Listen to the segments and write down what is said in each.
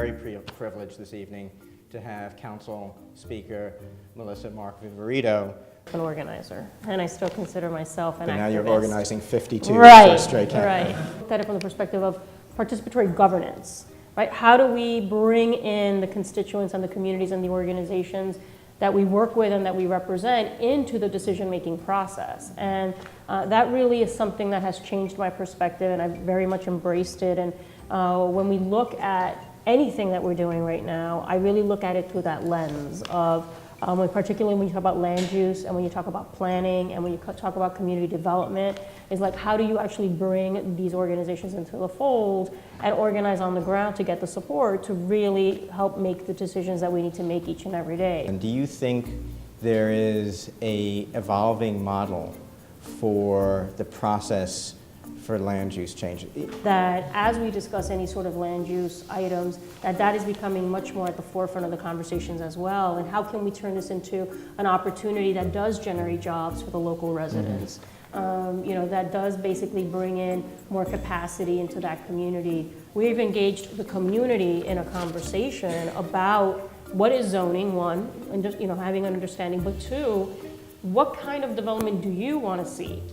very privileged this evening to have Council Speaker Melissa Mark-Viverito. An organizer, and I still consider myself an activist. But now you're organizing 52 right, for Stray Cat. Right. Look at it from the perspective of participatory governance, right? How do we bring in the constituents and the communities and the organizations that we work with and that we represent into the decision-making process? And that really is something that has changed my perspective, and I've very much embraced it. And when we look at anything that we're doing right now, I really look at it through that lens of, particularly when you talk about land use and when you talk about planning and when you talk about community development, is like, how do you actually bring these organizations into the fold and organize on the ground to get the support to really help make the decisions that we need to make each and every day? And do you think there is a evolving model for the process for land use change? That as we discuss any sort of land use items, that is becoming much more at the forefront of the conversations as well. And how can we turn this into an opportunity that does generate jobs for the local residents? That does basically bring in more capacity into that community. We've engaged the community in a conversation about what is zoning, one, and just having an understanding, but two, what kind of development do you want to see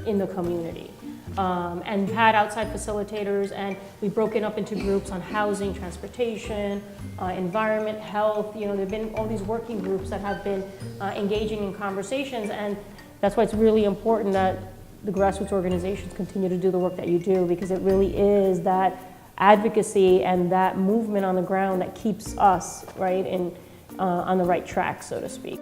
in the community? And we've had outside facilitators, and we've broken up into groups on housing, transportation, environment, health. There have been all these working groups that have been engaging in conversations, and that's why it's really important that the grassroots organizations continue to do the work that you do, because it really is that advocacy and that movement on the ground that keeps us right on the right track, so to speak.